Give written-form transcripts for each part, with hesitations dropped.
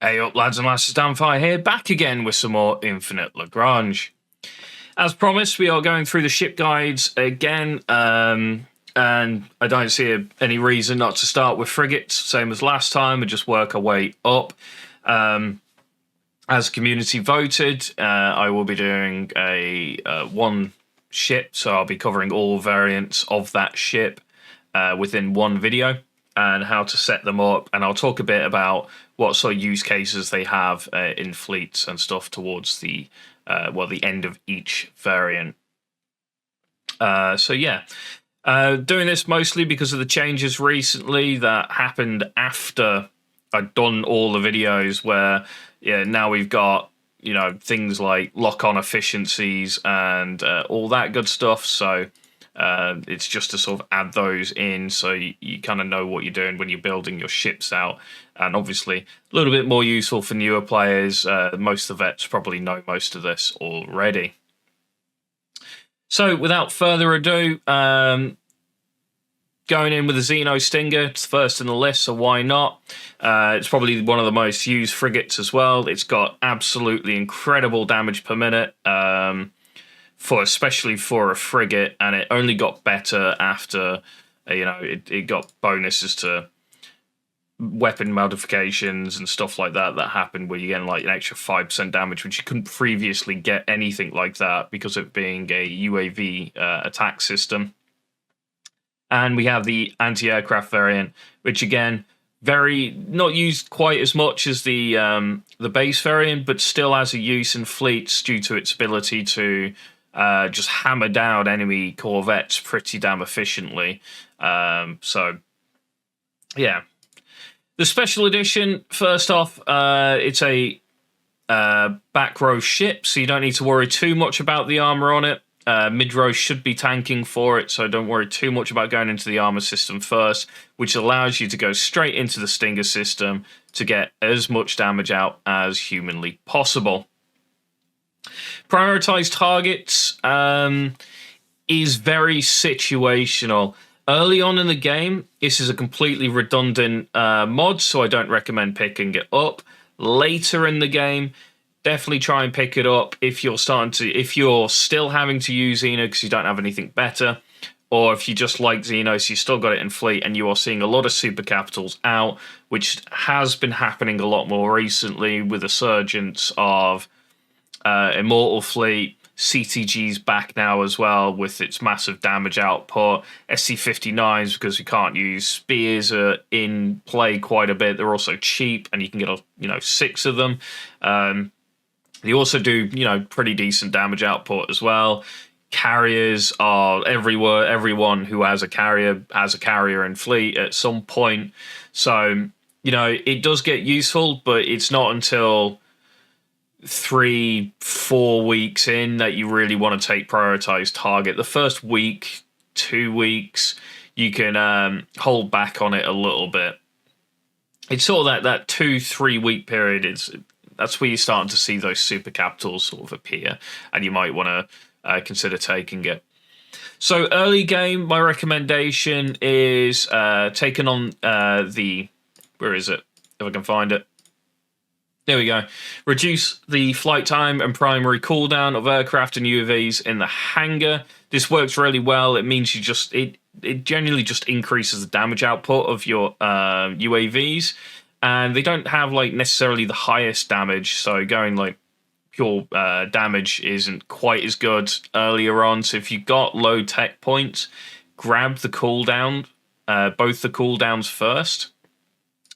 Hey up lads and lasses, Damphyre here, back again with some more Infinite Lagrange. As promised, we are going through the ship guides again, and I don't see any reason not to start with frigates, same as last time, and just work our way up. As community voted, I will be doing a one ship, so I'll be covering all variants of that ship within one video, and how to set them up, and I'll talk a bit about what sort of use cases they have in fleets and stuff towards the the end of each variant. So yeah, doing this mostly because of the changes recently that happened after I'd done all the videos, where now we've got things like lock-on efficiencies and all that good stuff. So it's just to sort of add those in so you kind of know what you're doing when you're building your ships out. And obviously a little bit more useful for newer players. Most of the vets probably know most of this already. So without further ado, going in with the Xeno Stinger. It's first in the list, so why not? It's probably one of the most used frigates as well. It's got absolutely incredible damage per minute. Especially for a frigate, and it only got better after it got bonuses to weapon modifications and stuff like that happened, where you get like an extra 5% damage, which you couldn't previously get anything like that because of it being a UAV attack system. And we have the anti-aircraft variant, which again, not used quite as much as the base variant, but still has a use in fleets due to its ability to just hammer down enemy corvettes pretty damn efficiently. So, yeah. The special edition, first off, it's a back row ship, so you don't need to worry too much about the armor on it. Mid row should be tanking for it, so don't worry too much about going into the armor system first, which allows you to go straight into the Stinger system to get as much damage out as humanly possible. Prioritized targets is very situational. Early on in the game, this is a completely redundant mod, so I don't recommend picking it up. Later in the game, definitely try and pick it up if you're still having to use Xeno because you don't have anything better, or if you just like Xeno, so you still got it in fleet, and you are seeing a lot of super capitals out, which has been happening a lot more recently with the surgence of Immortal Fleet. CTG's back now as well with its massive damage output. SC-59s, because we can't use spears, are in play quite a bit. They're also cheap, and you can get 6 of them. They also do pretty decent damage output as well. Carriers are everywhere. Everyone who has a carrier in fleet at some point. So it does get useful, but it's not until 3-4 weeks in that you really want to take prioritized target. The first week, 2 weeks, you can hold back on it a little bit. It's sort of that 2-3 week period that's where you're starting to see those super capitals sort of appear, and you might want to consider taking it. So early game, my recommendation is taking on where is it? If I can find it. There we go. Reduce the flight time and primary cooldown of aircraft and UAVs in the hangar. This works really well. It means it generally just increases the damage output of your UAVs, and they don't have necessarily the highest damage. So going pure damage isn't quite as good earlier on. So if you've got low tech points, grab the cooldown, both the cooldowns first,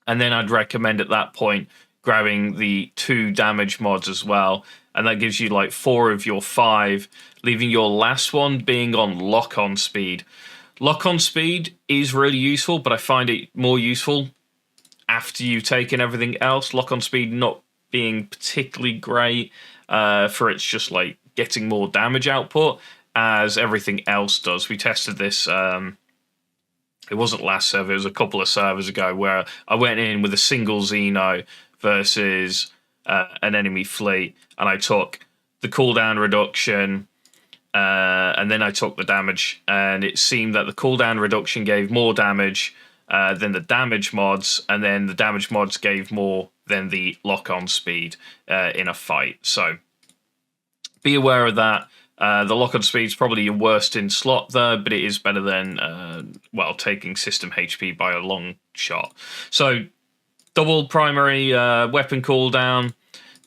and then I'd recommend at that point grabbing the 2 damage mods as well, and that gives you 4 of your 5, leaving your last one being on lock-on speed. Lock-on speed is really useful, but I find it more useful after you've taken everything else. Lock-on speed not being particularly great for its just getting more damage output as everything else does. We tested this, it wasn't last server, it was a couple of servers ago, where I went in with a single Xeno versus an enemy fleet, and I took the cooldown reduction, and then I took the damage, and it seemed that the cooldown reduction gave more damage than the damage mods, and then the damage mods gave more than the lock-on speed in a fight. So be aware of that. The lock-on speed is probably your worst in slot there, but it is better than, well, taking system HP by a long shot. So double primary weapon cooldown,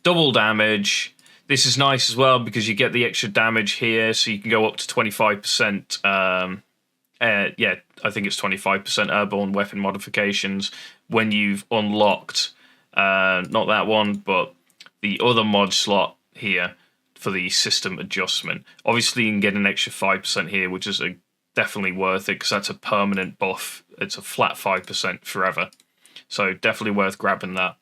double damage. This is nice as well because you get the extra damage here, so you can go up to 25%. Yeah, I think it's 25% airborne weapon modifications when you've unlocked, not that one, but the other mod slot here for the system adjustment. Obviously, you can get an extra 5% here, which is definitely worth it because that's a permanent buff. It's a flat 5% forever. So definitely worth grabbing that.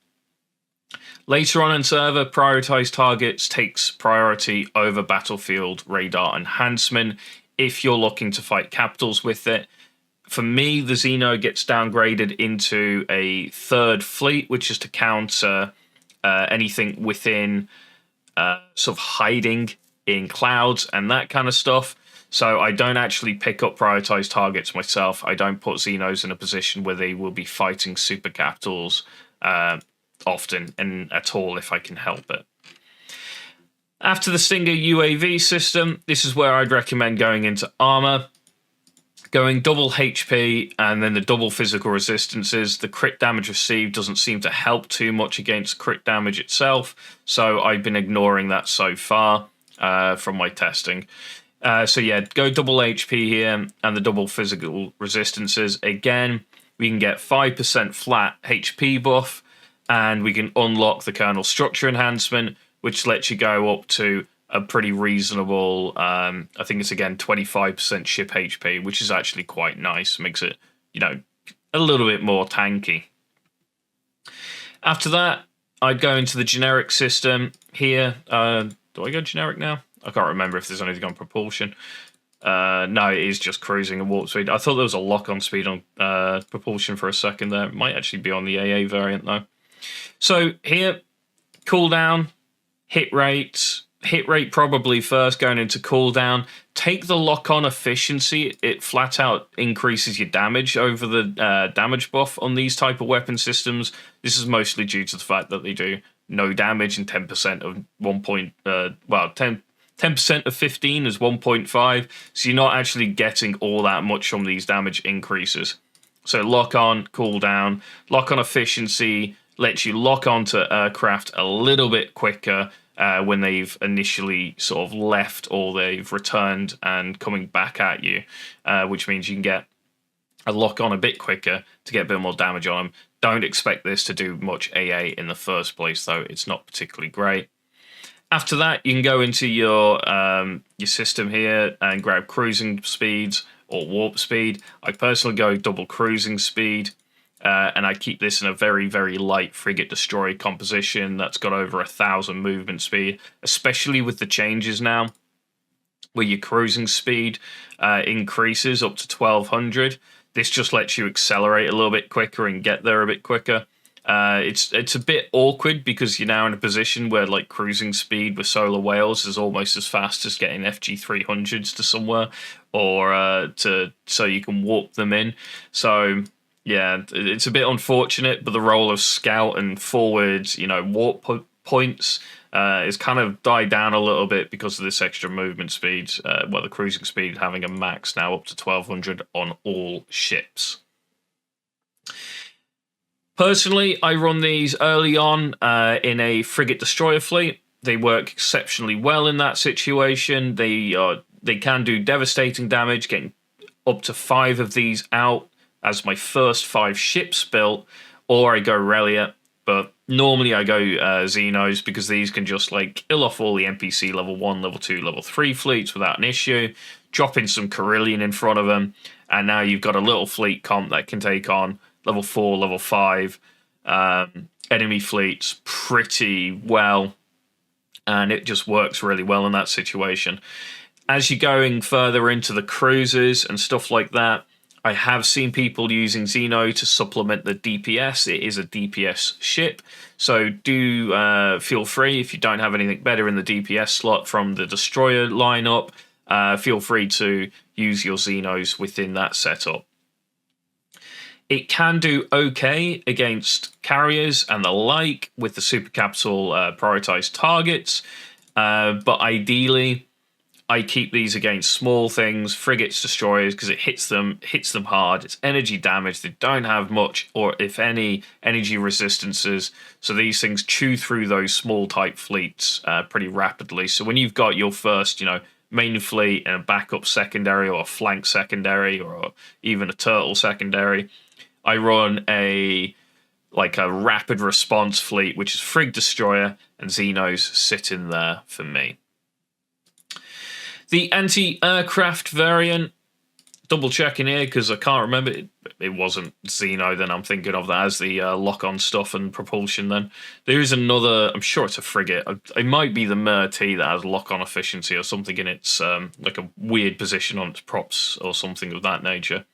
Later on in server, prioritized targets takes priority over battlefield radar enhancement if you're looking to fight capitals with it. For me, the Xeno gets downgraded into a third fleet, which is to counter anything within sort of hiding in clouds and that kind of stuff. So I don't actually pick up prioritized targets myself. I don't put Xenos in a position where they will be fighting super capitals often and at all if I can help it. After the Stinger UAV system, this is where I'd recommend going into armor. Going double HP and then the double physical resistances. The crit damage received doesn't seem to help too much against crit damage itself, so I've been ignoring that so far from my testing. So yeah, go double HP here and the double physical resistances. Again, we can get 5% flat HP buff, and we can unlock the kernel structure enhancement, which lets you go up to a pretty reasonable, I think it's again 25% ship HP, which is actually quite nice. Makes it, you know, a little bit more tanky. After that, I'd go into the generic system here. Do I go generic now? I can't remember if there's anything on propulsion. No, it is just cruising and warp speed. I thought there was a lock-on speed on propulsion for a second there. It might actually be on the AA variant though. So here, cooldown, hit rate probably first going into cooldown. Take the lock-on efficiency. It flat out increases your damage over the damage buff on these type of weapon systems. This is mostly due to the fact that they do no damage and 10% of 10% of 15 is 1.5. So you're not actually getting all that much from these damage increases. So lock-on, cooldown, lock-on efficiency lets you lock onto aircraft a little bit quicker when they've initially sort of left or they've returned and coming back at you, which means you can get a lock on a bit quicker to get a bit more damage on them. Don't expect this to do much AA in the first place, though. It's not particularly great. After that, you can go into your system here and grab cruising speeds or warp speed. I personally go double cruising speed. And I keep this in a very, very light frigate destroyer composition that's got over 1,000 movement speed, especially with the changes now, where your cruising speed increases up to 1,200. This just lets you accelerate a little bit quicker and get there a bit quicker. It's a bit awkward because you're now in a position where like cruising speed with solar whales is almost as fast as getting FG300s to somewhere, or so you can warp them in. So yeah, it's a bit unfortunate, but the role of scout and forwards, you know, warp points is kind of died down a little bit because of this extra movement speed. Well, the cruising speed having a max now up to 1,200 on all ships. Personally, I run these early on in a frigate destroyer fleet. They work exceptionally well in that situation. They can do devastating damage, getting up to 5 of these out as my first 5 ships built, or I go Relia, but normally I go Xenos because these can just like kill off all the NPC level 1, level 2, level 3 fleets without an issue, drop in some Carillion in front of them, and now you've got a little fleet comp that can take on level 4, level 5 enemy fleets pretty well, and it just works really well in that situation. As you're going further into the cruisers and stuff like that, I have seen people using Xeno to supplement the DPS. It is a DPS ship, so do feel free, if you don't have anything better in the DPS slot from the Destroyer lineup, feel free to use your Xenos within that setup. It can do okay against carriers and the like with the super capital prioritized targets, but ideally I keep these against small things, frigates, destroyers, because it hits them hard. It's energy damage. They don't have much, or if any, energy resistances. So these things chew through those small type fleets pretty rapidly. So when you've got your first, main fleet and a backup secondary, or a flank secondary, or even a turtle secondary, I run a rapid response fleet, which is Frig Destroyer, and Xenos sit in there for me. The anti-aircraft variant, double checking here because I can't remember. It wasn't Xeno, then I'm thinking of that as the lock-on stuff and propulsion then. There is another, I'm sure it's a frigate. It might be the Mer-T that has lock-on efficiency or something in its, like a weird position on its props or something of that nature.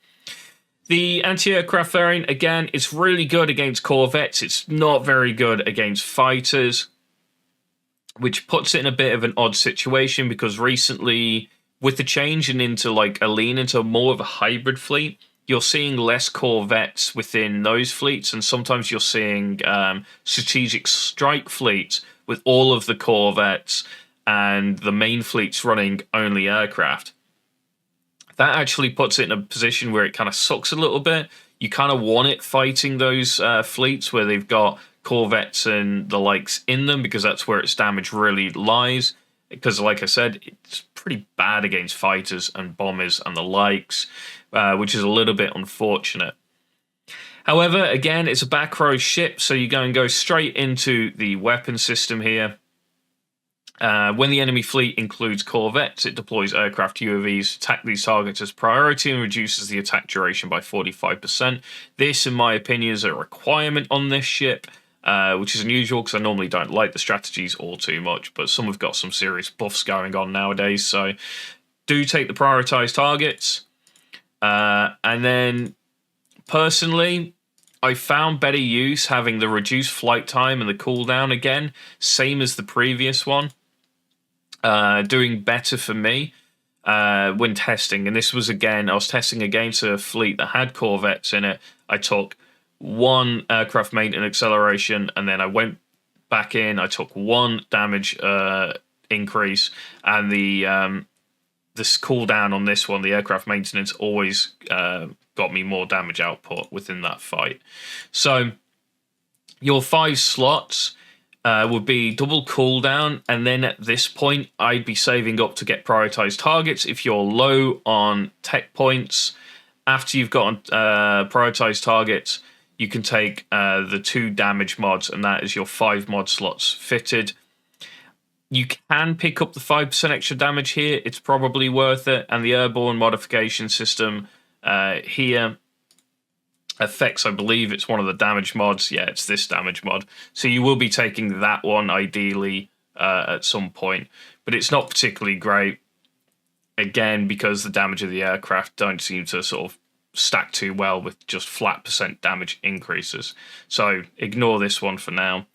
The anti-aircraft variant, again, it's really good against corvettes. It's not very good against fighters, which puts it in a bit of an odd situation because recently, with the change into a lean into more of a hybrid fleet, you're seeing less corvettes within those fleets, and sometimes you're seeing strategic strike fleets with all of the corvettes and the main fleets running only aircraft. That actually puts it in a position where it kind of sucks a little bit. You kind of want it fighting those fleets where they've got corvettes and the likes in them, because that's where its damage really lies. Because, like I said, it's pretty bad against fighters and bombers and the likes, which is a little bit unfortunate. However, again, it's a back row ship, so you go straight into the weapon system here. When the enemy fleet includes corvettes, it deploys aircraft UAVs to attack these targets as priority and reduces the attack duration by 45%. This, in my opinion, is a requirement on this ship, which is unusual because I normally don't like the strategies all too much, but some have got some serious buffs going on nowadays, so do take the prioritized targets. And then, personally, I found better use having the reduced flight time and the cooldown again, same as the previous one. Doing better for me when testing. And this was, again, I was testing against a fleet that had corvettes in it. I took one aircraft maintenance acceleration, and then I went back in. I took one damage increase, and this cooldown on this one, the aircraft maintenance, always got me more damage output within that fight. So your 5 slots would be double cooldown, and then at this point I'd be saving up to get prioritized targets. If you're low on tech points, after you've got prioritized targets, you can take the 2 damage mods, and that is your 5 mod slots fitted. You can pick up the 5% extra damage here. It's probably worth it. And the airborne modification system here affects, I believe it's one of the damage mods. Yeah, it's this damage mod. So you will be taking that one ideally at some point. But it's not particularly great, again, because the damage of the aircraft don't seem to sort of stack too well with just flat % damage increases. So ignore this one for now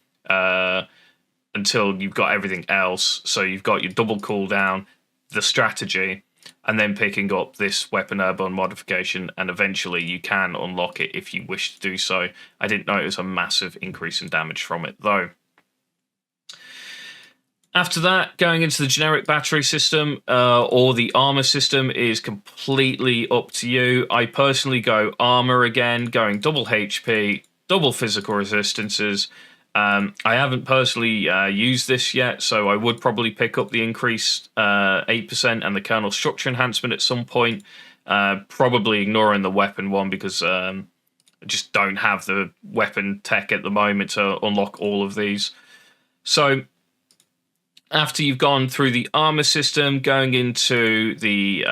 until you've got everything else. So you've got your double cooldown, the strategy, and then picking up this weapon airborne modification, and eventually you can unlock it if you wish to do so. I didn't notice a massive increase in damage from it, though. After that, going into the generic battery system or the armor system is completely up to you. I personally go armor again, going double HP, double physical resistances. I haven't personally used this yet, so I would probably pick up the increased 8% and the kernel structure enhancement at some point. Probably ignoring the weapon one because I just don't have the weapon tech at the moment to unlock all of these. So after you've gone through the armor system, going into the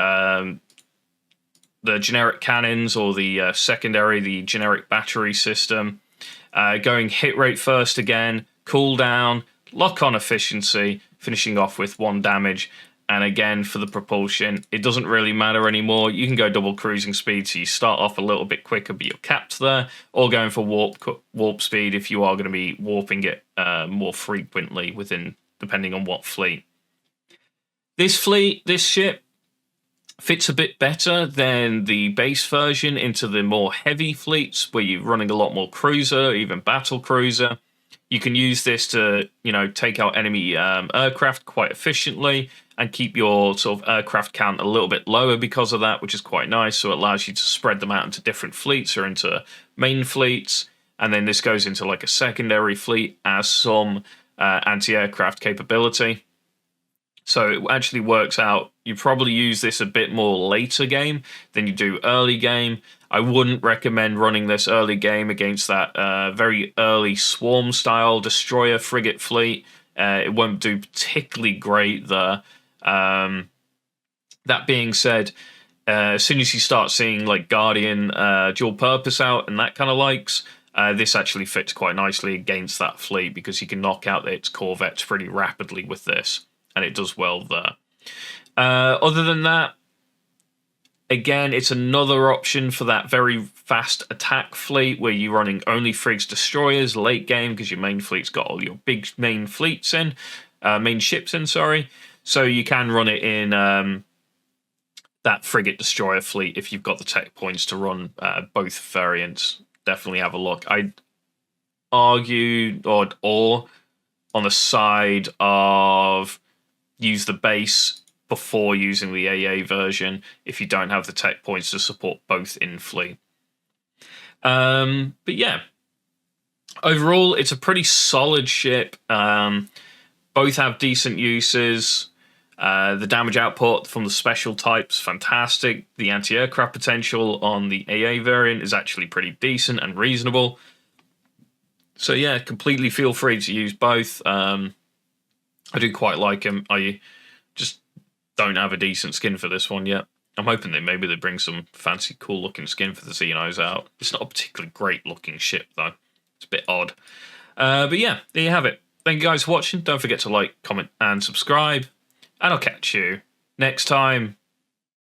generic cannons or the secondary, the generic battery system, going hit rate first again, cooldown, lock-on efficiency, finishing off with 1 damage. And again, for the propulsion, it doesn't really matter anymore. You can go double cruising speed, so you start off a little bit quicker, but you're capped there, or going for warp speed if you are going to be warping it more frequently depending on what fleet. This ship, Fits a bit better than the base version into the more heavy fleets where you're running a lot more cruiser, even battle cruiser. You can use this to, take out enemy aircraft quite efficiently and keep your sort of aircraft count a little bit lower because of that, which is quite nice. So it allows you to spread them out into different fleets or into main fleets. And then this goes into like a secondary fleet as some anti-aircraft capability. So it actually works out. You probably use this a bit more later game than you do early game. I wouldn't recommend running this early game against that very early swarm style destroyer frigate fleet. It won't do particularly great there. That being said, as soon as you start seeing like Guardian dual purpose out and that kind of likes, this actually fits quite nicely against that fleet because you can knock out its corvettes pretty rapidly with this. And it does well there. Other than that, again, it's another option for that very fast attack fleet where you're running only frigs destroyers late game because your main fleet's got all your big main fleets in, main ships in, sorry. So you can run it in that frigate destroyer fleet if you've got the tech points to run both variants. Definitely have a look. I'd argue or on the side of use the base before using the AA version if you don't have the tech points to support both in fleet. But yeah, overall, it's a pretty solid ship. Both have decent uses. The damage output from the special types, fantastic. The anti-aircraft potential on the AA variant is actually pretty decent and reasonable. So yeah, completely feel free to use both. I do quite like him. I just don't have a decent skin for this one yet. I'm hoping that maybe they bring some fancy, cool-looking skin for the Xenos out. It's not a particularly great-looking ship, though. It's a bit odd. But yeah, there you have it. Thank you guys for watching. Don't forget to like, comment, and subscribe. And I'll catch you next time.